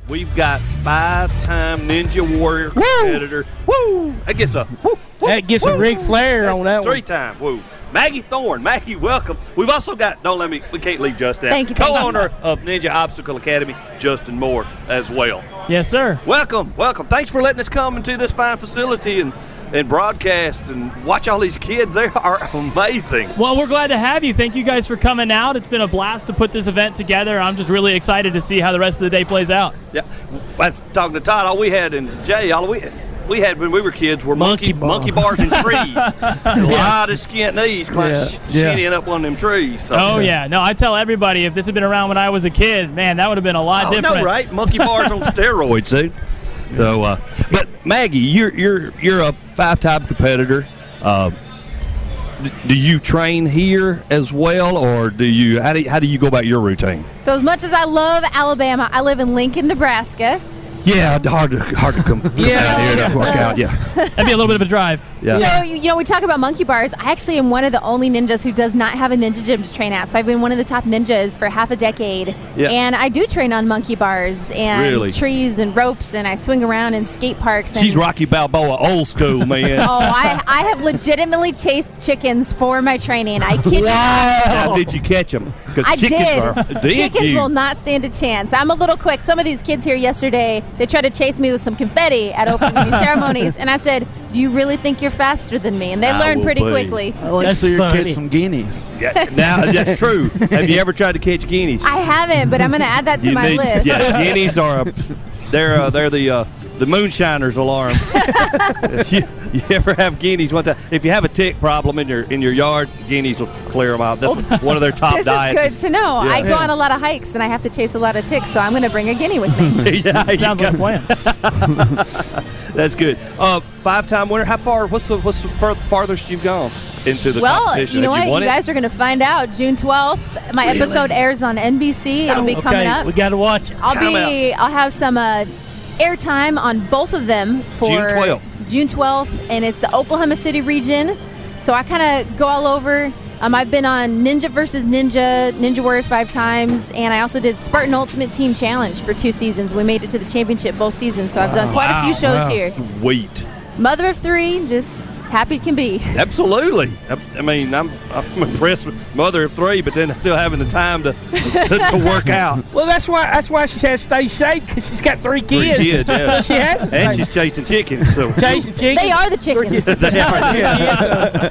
we've got 5-time Ninja Warrior competitor. Woo! That gets a woo. That gets a Ric Flair on that one. 3-time. Woo. Maggie Thorne. Maggie, welcome. We've also got, we can't leave Justin out. Thank you. Co-owner of Ninja Obstacle Academy, Justin Moore, as well. Yes, sir. Welcome. Thanks for letting us come into this fine facility and broadcast and watch all these kids. They are amazing. Well, we're glad to have you. Thank you guys for coming out. It's been a blast to put this event together. I'm just really excited to see how the rest of the day plays out. Yeah. That's talking to Todd. All we had and Jay, we had when we were kids were monkey bars and trees. The lot of skint knees shinning up on them trees. So. Oh, yeah. No, I tell everybody, if this had been around when I was a kid, man, that would have been a lot different. No, right? Monkey bars on steroids, dude. So, but Maggie, you're a 5-time competitor. Do you train here as well, or how do you go about your routine? So as much as I love Alabama, I live in Lincoln, Nebraska. Yeah, hard to come out here to work out. Yeah, that'd be a little bit of a drive. Yeah. So we talk about monkey bars. I actually am one of the only ninjas who does not have a ninja gym to train at. So I've been one of the top ninjas for half a decade, and I do train on monkey bars and trees and ropes, and I swing around in skate parks. And she's Rocky Balboa, old school, man. I have legitimately chased chickens for my training. I kid you not. How did you catch them? I did. Chickens will not stand a chance. I'm a little quick. Some of these kids here yesterday, they tried to chase me with some confetti at opening ceremonies, and I said, "Do you really think you're faster than me?" And they learned pretty quickly. I like to see you catch some guineas. Yeah, now that's true. Have you ever tried to catch guineas? I haven't, but I'm going to add that to my list. Yeah, guineas are they're the moonshiner's alarm. you ever have guineas one time? If you have a tick problem in your yard, guineas will clear them out. That's one of their top diets. This is good to know. Yeah. I go on a lot of hikes and I have to chase a lot of ticks, so I'm going to bring a guinea with me. Sounds like a plan. That's good. 5-time winner. How far? What's the farthest you've gone into the competition? You know what? You guys are going to find out June 12th. My episode airs on NBC. It'll be coming up. We got to watch it. I'll have some airtime on both of them for June 12th, and it's the Oklahoma City region. So I kind of go all over. I've been on Ninja versus Ninja Warrior 5 times, and I also did Spartan Ultimate Team Challenge for 2 seasons. We made it to the championship both seasons, so I've done quite a few shows here. Sweet. Mother of 3, just happy can be. Absolutely. I mean, I'm impressed with mother of 3, but then still having the time to work out. Well, that's why she has to stay safe, because she's got 3 kids. 3 kids, yeah. So she has to and she's chasing chickens. So. Chasing chickens. They are the chickens. They are. Yeah.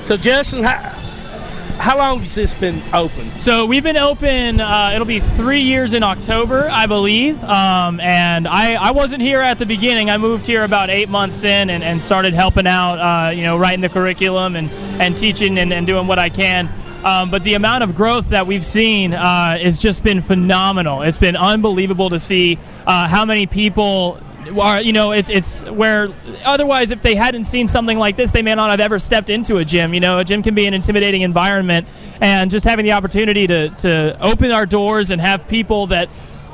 So Justin, how long has this been open? So we've been open, it'll be 3 years in October, I believe. And I wasn't here at the beginning. I moved here about 8 months in and started helping out, writing the curriculum and teaching and doing what I can. But the amount of growth that we've seen has just been phenomenal. It's been unbelievable to see how many people are, it's where otherwise if they hadn't seen something like this, they may not have ever stepped into a gym. A gym can be an intimidating environment, and just having the opportunity to open our doors and have people that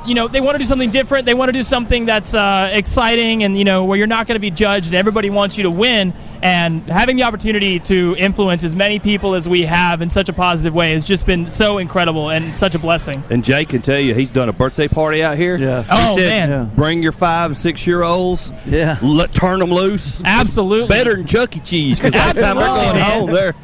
they want to do something different. They want to do something that's exciting and, where you're not going to be judged and everybody wants you to win. And having the opportunity to influence as many people as we have in such a positive way has just been so incredible and such a blessing. And Jay can tell you he's done a birthday party out here. Yeah. He said, bring your 5 and 6-year-olds. Yeah. Turn them loose. Absolutely. Better than Chuck E. Cheese, because by the time they're going home, they're...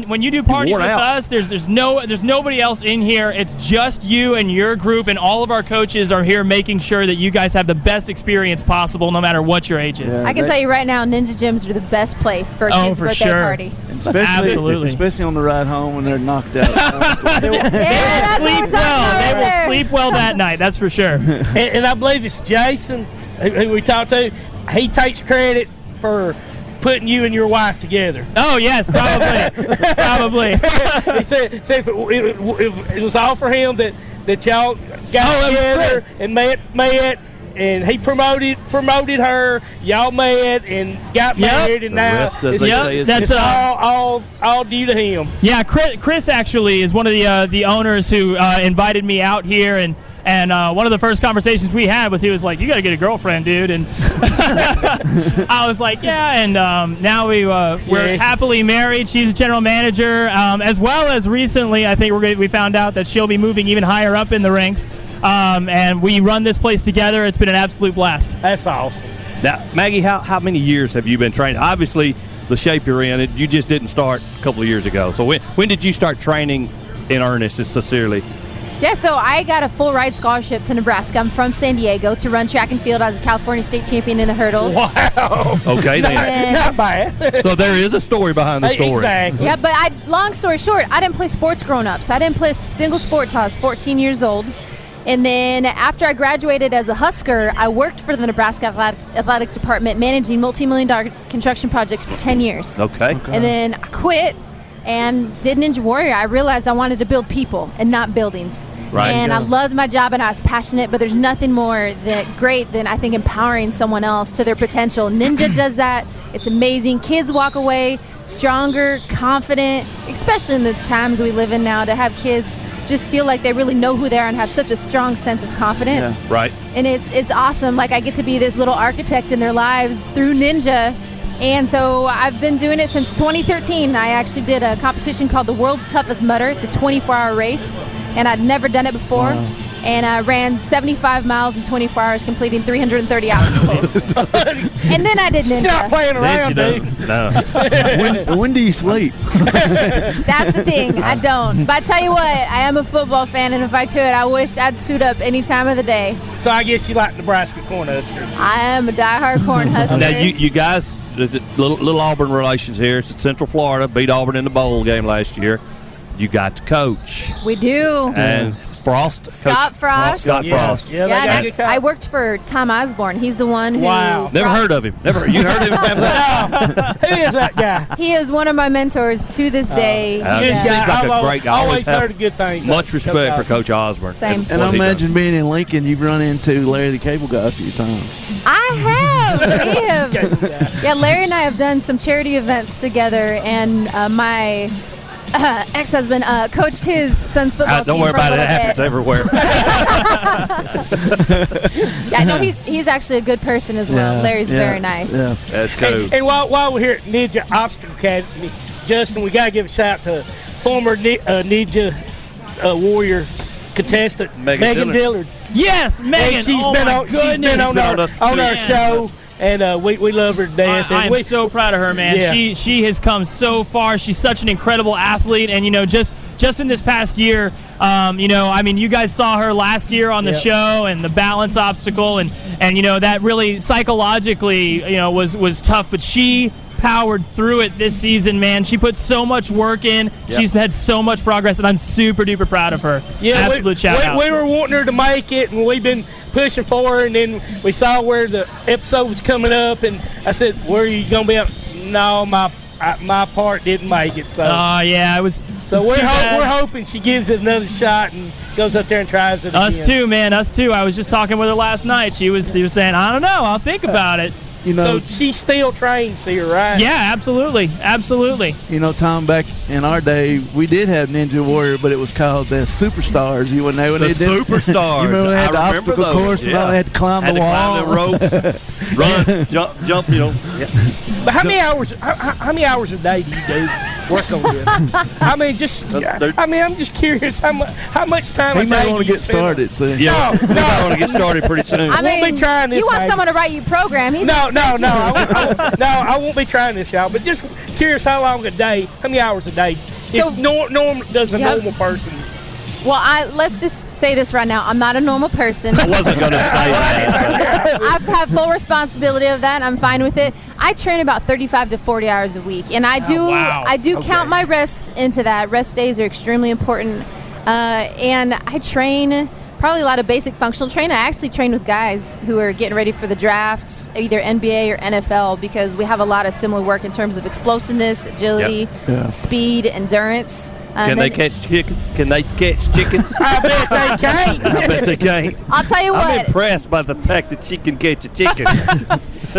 when you do parties with us, there's nobody else in here. It's just you and your group, and all of our coaches are here making sure that you guys have the best experience possible, no matter what your age is. I can tell you right now, Ninja gyms are the best place for a kid's birthday party. Especially on the ride home when they're knocked out. They will sleep well that night. That's for sure. And I believe it's Jason who we talked to. He takes credit for putting you and your wife together. Oh, yes, probably. He said if it was all for him that y'all got together and met, and he promoted her, y'all met and got married, and now it's all due to him. Yeah, Chris actually is one of the owners who invited me out here, and one of the first conversations we had was he was like, "You got to get a girlfriend, dude." And I was like, "Yeah." And now we're happily married. She's a general manager, as well as recently, I think we found out that she'll be moving even higher up in the ranks. and we run this place together. It's been an absolute blast. That's awesome. Now, Maggie, how many years have you been training? Obviously, the shape you're in, you just didn't start a couple of years ago. So when did you start training in earnest and sincerely? Yeah, so I got a full ride scholarship to Nebraska. I'm from San Diego to run track and field. I was a California state champion in the hurdles. Wow. Okay, then. Not bad. So there is a story behind the story. Exactly. Yeah, but long story short, I didn't play sports growing up. So I didn't play a single sport till I was 14 years old. And then after I graduated as a Husker, I worked for the Nebraska Athletic Department managing multi-million-dollar construction projects for 10 years. Okay. And then I quit and did Ninja Warrior. I realized I wanted to build people and not buildings. Right. And I loved my job and I was passionate, but there's nothing more great than I think empowering someone else to their potential. Ninja does that. It's amazing. Kids walk away stronger, confident, especially in the times we live in now, to have kids just feel like they really know who they are and have such a strong sense of confidence. Yeah, right. And it's awesome. Like, I get to be this little architect in their lives through Ninja. And so I've been doing it since 2013. I actually did a competition called the World's Toughest Mudder. It's a 24-hour race, and I'd never done it before. Wow. And I ran 75 miles in 24 hours, completing 330 obstacles. And then I did Ninja. She's not playing around, dude. No. When do you sleep? That's the thing. I don't. But I tell you what, I am a football fan, and if I could, I wish I'd suit up any time of the day. So I guess you like Nebraska Cornhusker. I am a diehard Cornhusker. Now, you guys, little Auburn relations here. It's in Central Florida. Beat Auburn in the bowl game last year. You got to coach. We do. And Frost. Scott Frost. Scott Frost. Yeah, and I worked for Tom Osborne. He's the one who. Wow. Never heard of him. Never. You heard of him? Who is that guy? He is one of my mentors to this day. He seems like a great guy. Always heard good things. Much respect for Coach Osborne. Same. And I imagine being in Lincoln, you've run into Larry the Cable Guy a few times. I have. We have. Yeah, Larry and I have done some charity events together, and my ex-husband coached his son's football team. Don't worry for a about it. It little happens bit. everywhere. Yeah, no, he's actually a good person as well. Yeah, Larry's yeah, very nice. Yeah. That's cool. And while we're here at Ninja Obstacle Academy, Justin, we got to give a shout out to former Ninja Warrior contestant Megan Dillard. Yes, Megan. She's been on our show. And we love her to death. I'm so proud of her, man. Yeah. She has come so far. She's such an incredible athlete, and just in this past year, you guys saw her last year on the show and the balance obstacle, and that really psychologically was tough, but she powered through it this season, man. She put so much work in. Yep. She's had so much progress, and I'm super duper proud of her. Yeah, absolute shout out. We were wanting her to make it, and we've been pushing for her, and then we saw where the episode was coming up, and I said, "Where are you gonna be?" No, my part didn't make it. So yeah, it was. So we're hoping she gives it another shot and goes up there and tries it again. Us too, man. Us too. I was just talking with her last night. She was saying, "I don't know. I'll think about it." So she still trains here, right? Yeah, absolutely. Tom, back in our day, we did have Ninja Warrior, but it was called the Superstars. You wouldn't know when the they did. Superstars. You remember they had the obstacle course, and they had to climb the wall, ropes, run, jump. But how many hours a day do you do work on this? I'm just curious how much time. He may want to get started. So. Yeah, I want to get started pretty soon. I mean, won't be trying this. You want someone to write you a program? No. I won't be trying this, y'all. But just curious, how long a day? How many hours a day? So, if normal does a normal person. Well, let's just say this right now. I'm not a normal person. I wasn't going to say that. I have full responsibility of that. I'm fine with it. I train about 35 to 40 hours a week, and I do count my rest into that. Rest days are extremely important, and I train probably a lot of basic functional training. I actually train with guys who are getting ready for the drafts, either NBA or NFL, because we have a lot of similar work in terms of explosiveness, agility, speed, endurance. Can they catch chickens? I bet they can't. I bet they can't. I'll tell you what. I'm impressed by the fact that she can catch a chicken.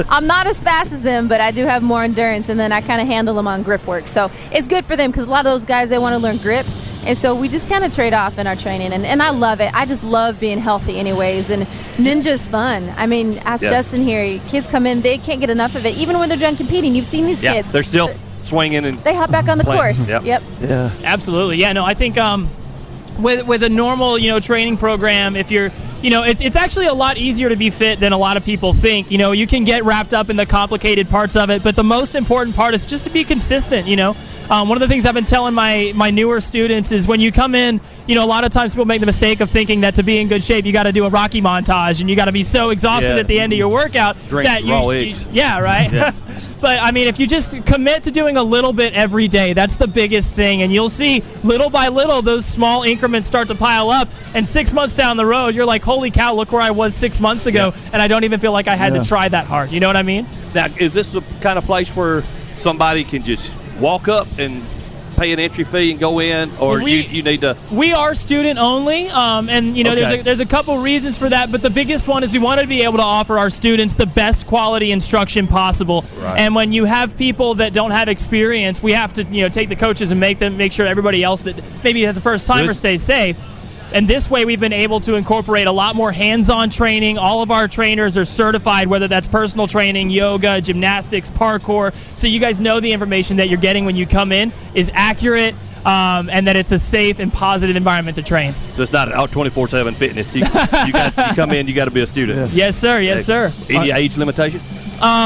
I'm not as fast as them, but I do have more endurance, and then I kind of handle them on grip work. So it's good for them because a lot of those guys, they want to learn grip. And so we just kind of trade off in our training, and I love it. I just love being healthy anyways, and Ninja's fun. I mean, ask Justin here. Kids come in, they can't get enough of it. Even when they're done competing, you've seen these kids. They're still swinging and they hop back on the course. Yep. Yeah. Absolutely. Yeah, no, I think with a normal, training program, if you're, it's actually a lot easier to be fit than a lot of people think. You can get wrapped up in the complicated parts of it, but the most important part is just to be consistent. One of the things I've been telling my newer students is when you come in, a lot of times people make the mistake of thinking that to be in good shape, you got to do a Rocky montage and you got to be so exhausted at the end of your workout. Drink that raw eggs. Yeah, right? Yeah. But, if you just commit to doing a little bit every day, that's the biggest thing. And you'll see little by little those small increments start to pile up. And 6 months down the road, you're like, holy cow, look where I was 6 months ago. Yeah. And I don't even feel like I had to try that hard. You know what I mean? Now, is this the kind of place where somebody can just walk up and pay an entry fee and go in, or you need to? We are student only, and there's a couple reasons for that, but the biggest one is we want to be able to offer our students the best quality instruction possible. Right. And when you have people that don't have experience, we have to take the coaches and make sure everybody else that maybe has a first timer stays safe. And this way we've been able to incorporate a lot more hands-on training. All of our trainers are certified, whether that's personal training, yoga, gymnastics, parkour. So you guys know the information that you're getting when you come in is accurate, and that it's a safe and positive environment to train. So it's not 24/7 fitness. You come in, you got to be a student. Yeah. Yes, sir. Yes, sir. Any age limitation?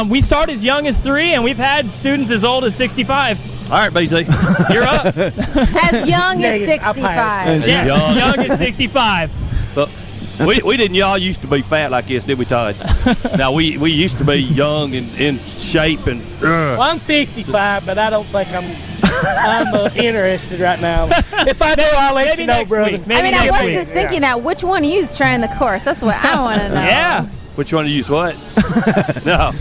We start as young as 3, and we've had students as old as 65. All right, BC. You're up. As young as 65. Yeah, young as 65. But we didn't. Y'all used to be fat like this, did we, Todd? Now, we used to be young and in shape. And well, I'm 65, but I don't think I'm interested right now. If I do, I'll let you know, brother. I was just thinking that. Which one of you is trying the course? That's what I want to know. Yeah. Which one of you is what? No.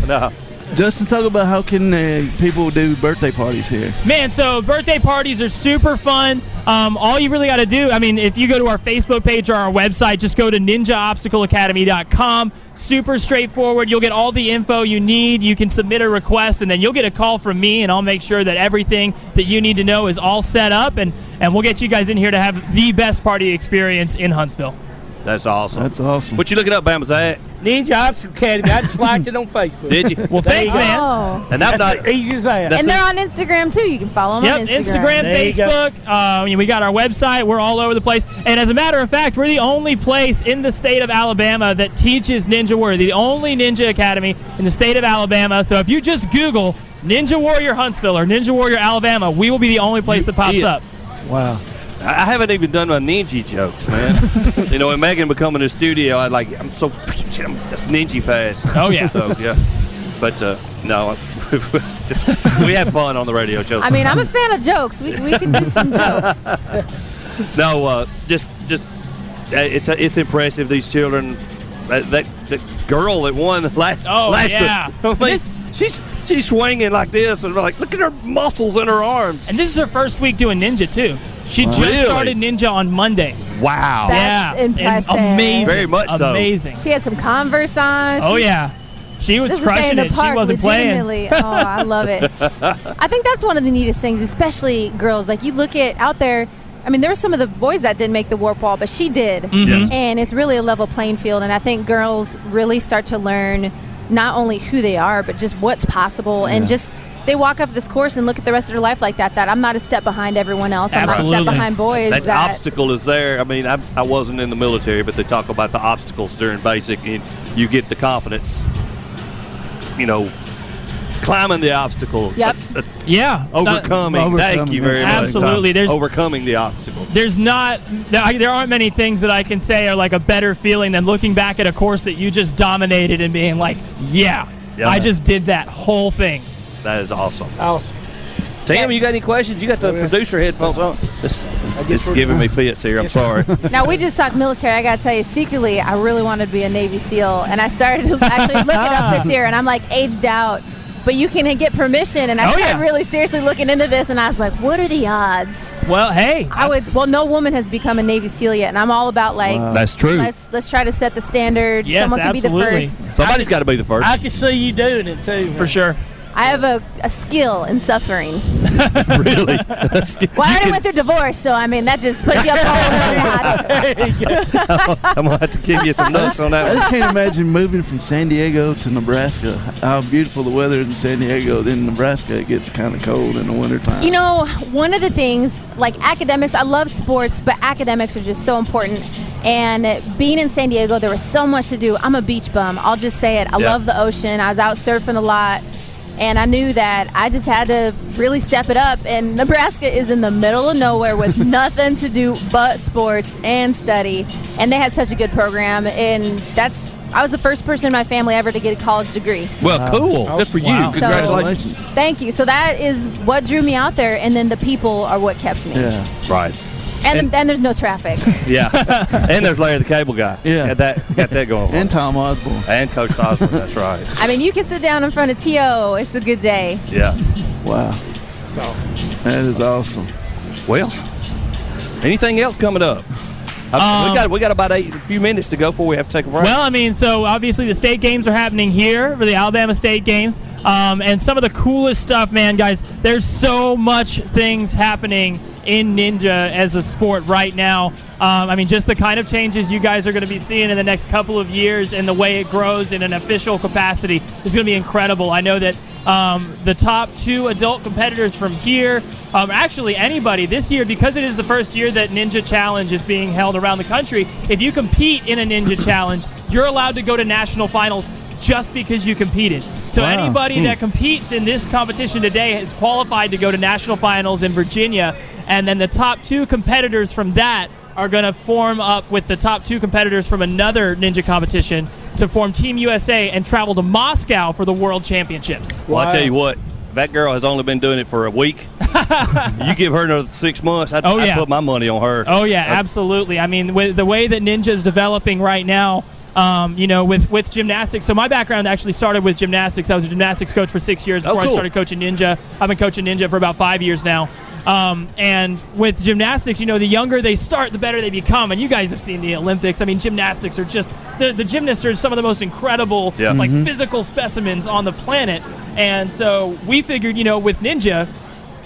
Justin, talk about how can people do birthday parties here. Man, so birthday parties are super fun. All you really got to do, if you go to our Facebook page or our website, just go to ninjaobstacleacademy.com. Super straightforward. You'll get all the info you need. You can submit a request, and then you'll get a call from me, and I'll make sure that everything that you need to know is all set up, and we'll get you guys in here to have the best party experience in Huntsville. That's awesome. That's awesome. What you looking up, Bama Zach? Ninja Obstacle Academy. I just liked it on Facebook. Did you? Well, thanks, man. Oh. And that's not easy as that. And they're on Instagram too. You can follow them on Instagram, Facebook. We got our website. We're all over the place. And as a matter of fact, we're the only place in the state of Alabama that teaches Ninja Warrior. The only Ninja Academy in the state of Alabama. So if you just Google Ninja Warrior Huntsville or Ninja Warrior Alabama, we will be the only place that pops up. Wow. I haven't even done my ninja jokes, man. And Megan would come in the studio, I'm so ninja fast. Oh, yeah. So, yeah. But, no, we have fun on the radio show. I'm a fan of jokes. We can do some jokes. No, it's impressive, these children. The girl that won last year. She's swinging like this, and like, look at her muscles in her arms. And this is her first week doing ninja, too. She just started ninja on Monday. Wow. That's impressive. And amazing. Very much so. Amazing. She had some Converse on. Oh, yeah. She was crushing it. She wasn't playing. Oh, I love it. I think that's one of the neatest things, especially girls. Like, you look at out there, there were some of the boys that didn't make the warp wall, but she did. Mm-hmm. Yes. And it's really a level playing field. And I think girls really start to learn not only who they are, but just what's possible. And just they walk off this course and look at the rest of their life like that I'm not a step behind everyone else. I'm Absolutely. not a step behind boys. That obstacle is there. I wasn't in the military, but they talk about the obstacles during basic, and you get the confidence, climbing the obstacle. Yep. Overcoming. Thank you very much. Absolutely. There's overcoming the obstacle. There aren't many things that I can say are like a better feeling than looking back at a course that you just dominated and being like, I just did that whole thing. That is awesome. Awesome. Tim, you got any questions? You got the producer headphones on. It's giving me fits here. I'm sorry. Now, we just talked military. I got to tell you, secretly, I really wanted to be a Navy SEAL. And I started actually looking up this year, and I'm like aged out. But you can get permission. And I started really seriously looking into this, and I was like, what are the odds? Well, hey. No woman has become a Navy SEAL yet. And I'm all about, that's true. Let's try to set the standard. Yes, Someone can be the first. Somebody's got to be the first. I can see you doing it, too. For sure. I have a skill in suffering. Really? Well, I already went through divorce, so I mean that just puts you up a whole nother notch. I'm gonna have to give you some notes on I that. just can't imagine moving from San Diego to Nebraska. How beautiful the weather is in San Diego. Then Nebraska, it gets kind of cold in the wintertime. You know, one of the things, like academics, I love sports, but academics are just so important. And being in San Diego, there was so much to do. I'm a beach bum. I'll just say it. I love the ocean. I was out surfing a lot. And I knew that I just had to really step it up. And Nebraska is in the middle of nowhere with nothing to do but sports and study. And they had such a good program. And I was the first person in my family ever to get a college degree. Well, cool. Good for you. Wow. Congratulations. Thank you. So that is what drew me out there. And then the people are what kept me. Yeah. Right. And there's no traffic. Yeah. And there's Larry the Cable Guy. Yeah. Got that going on. And Tom Osborne. And Coach Osborne. That's right. I mean, you can sit down in front of T.O. It's a good day. Yeah. Wow. So That is awesome. Well, anything else coming up? We got about a few minutes to go before we have to take a break. Well, I mean, so obviously the state games are happening here for the Alabama State games. And some of the coolest stuff, man, guys, there's so much things happening in Ninja as a sport right now. I mean, just the kind of changes you guys are going to be seeing in the next couple of years and the way it grows in an official capacity is going to be incredible. I know that the top 2 adult competitors from here, actually anybody this year, because it is the first year that Ninja Challenge is being held around the country, if you compete in a Ninja Challenge, you're allowed to go to national finals just because you competed. So anybody that competes in this competition today is qualified to go to national finals in Virginia, and then the top 2 competitors from that are going to form up with the top 2 competitors from another Ninja competition to form Team USA and travel to Moscow for the World Championships. Well, I tell you what, that girl has only been doing it for a week. You give her another 6 months, I'd put my money on her. Oh, yeah, absolutely. I mean, with the way that Ninja is developing right now, with gymnastics. So my background actually started with gymnastics. I was a gymnastics coach for 6 years before I started coaching Ninja. I've been coaching Ninja for about 5 years now. And with gymnastics, the younger they start, the better they become. And you guys have seen the Olympics. I mean, gymnastics are just the gymnasts are some of the most incredible, physical specimens on the planet. And so we figured, with Ninja,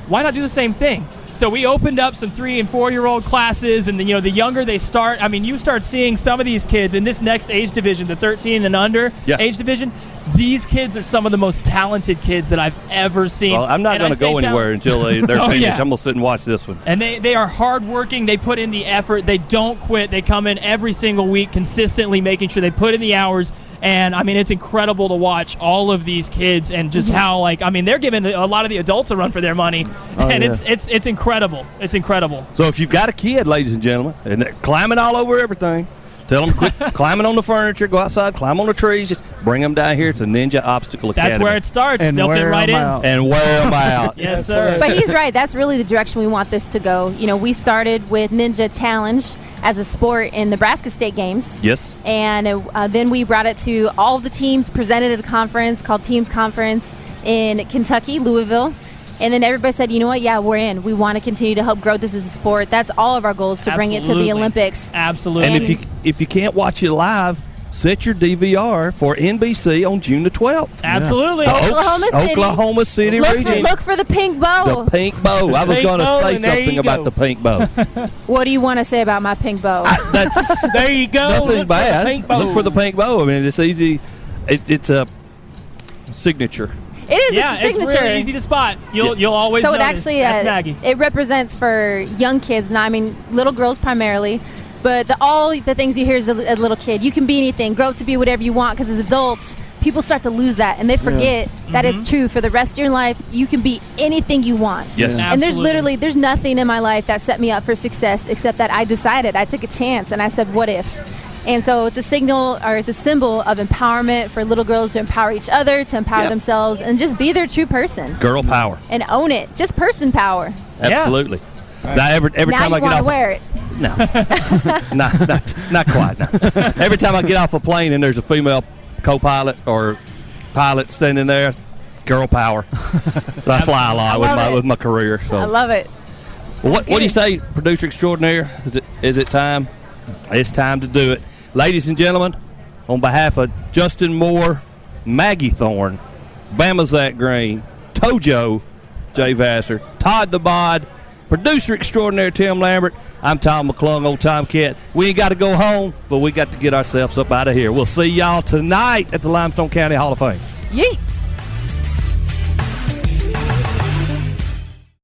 why not do the same thing? So we opened up some 3- and 4-year-old classes, and the younger they start, I mean, you start seeing some of these kids in this next age division, the 13 and under age division. These kids are some of the most talented kids that I've ever seen. Well, I'm not going to go anywhere until they're finished. Yeah. I'm going to sit and watch this one. And they are hardworking. They put in the effort. They don't quit. They come in every single week consistently making sure they put in the hours. And, I mean, it's incredible to watch all of these kids and just how, they're giving a lot of the adults a run for their money. It's incredible. It's incredible. So if you've got a kid, ladies and gentlemen, and they're climbing all over everything, tell them quit climbing on the furniture, go outside, climb on the trees, just bring them down here to Ninja Obstacle Academy. That's where it starts. And they'll fit right in. And wear them out. Yes, sir. But he's right. That's really the direction we want this to go. We started with Ninja Challenge as a sport in Nebraska State Games. Yes. And then we brought it to all of the teams, presented at a conference called Teams Conference in Kentucky, Louisville. And then everybody said, you know what? Yeah, we're in. We want to continue to help grow this as a sport. That's all of our goals, to bring it to the Olympics. Absolutely. And if you can't watch it live, set your DVR for NBC on June the 12th. Absolutely. Oklahoma City region. Look for the pink bow. The pink bow. I was going to say something about the pink bow. What do you want to say about my pink bow? there you go. Nothing bad. Look for the pink bow. I mean, it's easy. It's a signature. It is. Yeah, it's a signature. It's really easy to spot. You'll always so notice. It actually That's Maggie. It represents for young kids. Now, I mean, little girls primarily, but all the things you hear as a little kid. You can be anything. Grow up to be whatever you want. Because as adults, people start to lose that, and they forget that is true. For the rest of your life, you can be anything you want. Yes. And there's nothing in my life that set me up for success except that I decided. I took a chance, and I said, "What if?" And so it's a symbol of empowerment for little girls to empower each other, to empower themselves, and just be their true person. Girl power. And own it. Just person power. Absolutely. Yeah. Now, every now time I get off, wear it. No, not quite. No. Every time I get off a plane and there's a female co-pilot or pilot standing there, girl power. I fly a lot with my career. So. I love it. Well, what do you say, producer extraordinaire? Is it time? It's time to do it. Ladies and gentlemen, on behalf of Justin Moore, Maggi Thorne, Bama Zach Green, Tojo, Jay Vassar, Todd the Bod, producer extraordinaire Tim Lambert. I'm Tom McClung, Old Time Cat. We ain't got to go home, but we got to get ourselves up out of here. We'll see y'all tonight at the Limestone County Hall of Fame. Yeet.